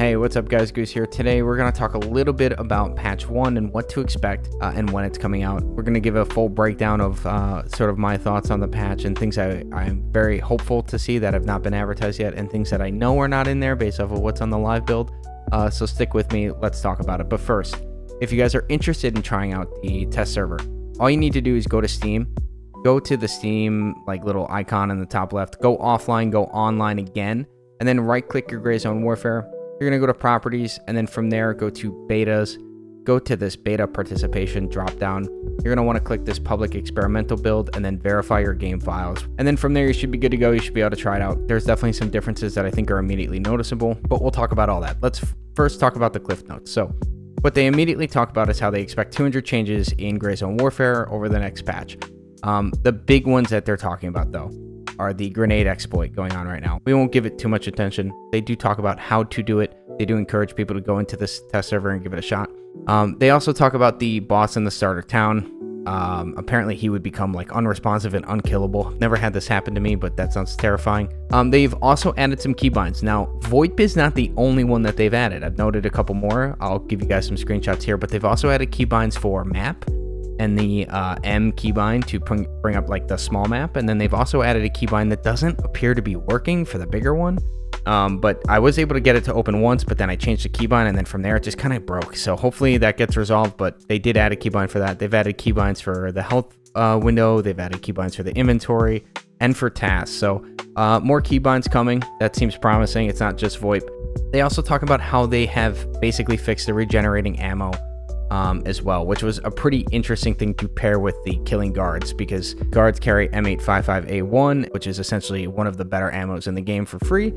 Hey, what's up guys, Goose here. Today we're going to talk a little bit about patch 1 and what to expect and when it's coming out. We're going to give a full breakdown of sort of my thoughts on the patch and things I'm very hopeful to see that have not been advertised yet, and things that I know are not in there based off of what's on the live build. So stick with me, let's talk about it. But first, if you guys are interested in trying out the test server, all you need to do is go to Steam, go to the Steam like little icon in the top left, go offline, go online again, and then right click your Gray Zone Warfare. You're going to go to properties, and then from there go to betas, go to this beta participation drop down. You're going to want to click this public experimental build and then verify your game files. And then from there you should be good to go. You should be able to try it out. There's definitely some differences that I think are immediately noticeable, but we'll talk about all that. Let's first talk about the cliff notes. So what they immediately talk about is how they expect 200 changes in Gray Zone Warfare over the next patch. The big ones that they're talking about though are the grenade exploit going on right now. We won't give it too much attention. They do talk about how to do it. They do encourage people to go into this test server and give it a shot. They also talk about the boss in the starter town. Apparently he would become like unresponsive and unkillable. Never had this happen to me, but that sounds terrifying. They've also added some keybinds. Now, VoIP is not the only one that they've added. I've noted a couple more. I'll give you guys some screenshots here, but they've also added keybinds for map and the M keybind to bring up like the small map. And then they've also added a keybind that doesn't appear to be working for the bigger one. But I was able to get it to open once, but then I changed the keybind, and then from there it just kind of broke. So hopefully that gets resolved, but they did add a keybind for that. They've added keybinds for the health window. They've added keybinds for the inventory and for tasks. So more keybinds coming. That seems promising. It's not just VoIP. They also talk about how they have basically fixed the regenerating ammo as well, which was a pretty interesting thing to pair with the killing guards, because guards carry M855A1, which is essentially one of the better ammos in the game for free.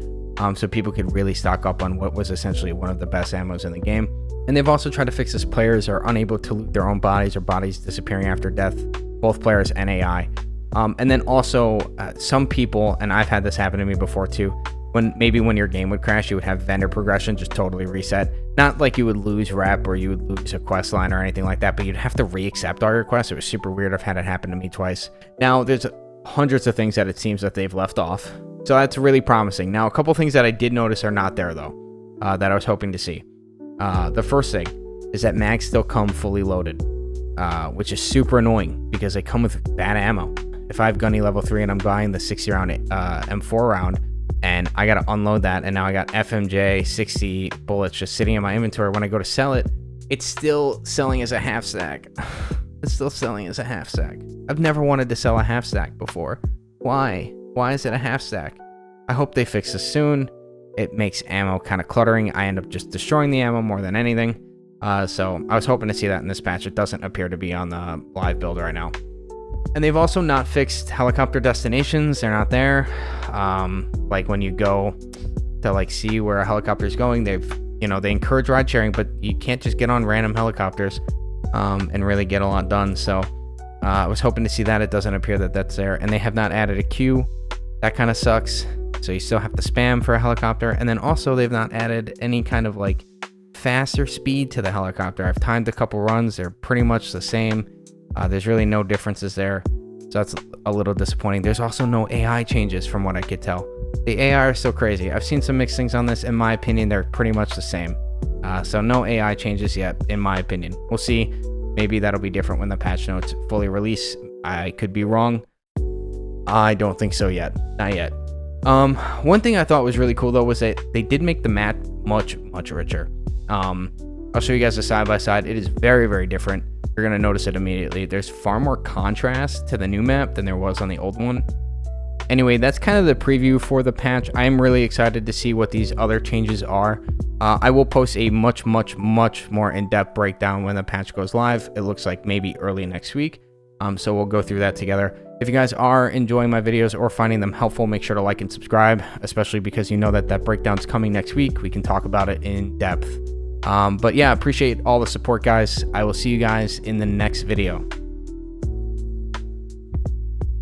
So people could really stock up on what was essentially one of the best ammos in the game. And they've also tried to fix this: players are unable to loot their own bodies or bodies disappearing after death, both players and AI. And then also some people, and I've had this happen to me before too, when your game would crash, you would have vendor progression just totally reset. Not like you would lose rep or you would lose a quest line or anything like that, but you'd have to re-accept all your quests. It was super weird. I've had it happen to me twice. Now there's hundreds of things that it seems that they've left off, so that's really promising. Now a couple things that I did notice are not there though, that I was hoping to see. The first thing is that mags still come fully loaded, which is super annoying because they come with bad ammo. If I have gunny level 3 and I'm buying the 60 round M4 round, and I gotta unload that, and now I got FMJ 60 bullets just sitting in my inventory. When I go to sell it, it's still selling as a half stack. It's still selling as a half stack. I've never wanted to sell a half stack before. Why is it a half stack? I hope they fix this soon. It makes ammo kind of cluttering. I end up just destroying the ammo more than anything. So I was hoping to see that in this patch. It doesn't appear to be on the live build right now. And they've also not fixed helicopter destinations. They're not there. Like when you go to like see where a helicopter is going, they encourage ride sharing, but you can't just get on random helicopters and really get a lot done. So I was hoping to see that. It doesn't appear that that's there. And they have not added a queue. That kind of sucks. So you still have to spam for a helicopter. And then also they've not added any kind of like faster speed to the helicopter. I've timed a couple runs. They're pretty much the same. There's really no differences there, so that's a little disappointing. There's also no AI changes from what I could tell. The AI are still crazy. I've seen some mixed things on this. In my opinion, they're pretty much the same. So no AI changes yet, in my opinion. We'll see. Maybe that'll be different when the patch notes fully release. I could be wrong. I don't think so yet. Not yet. One thing I thought was really cool though was that they did make the map much richer. I'll show you guys a side-by-side. It is very, very different. You're going to notice it immediately. There's far more contrast to the new map than there was on the old one. Anyway, that's kind of the preview for the patch. I'm really excited to see what these other changes are. I will post a much more in-depth breakdown when the patch goes live. It looks like maybe early next week. So we'll go through that together. If you guys are enjoying my videos or finding them helpful, make sure to like and subscribe, especially because you know that breakdown's coming next week. We can talk about it in depth. But yeah, appreciate all the support, guys. I will see you guys in the next video.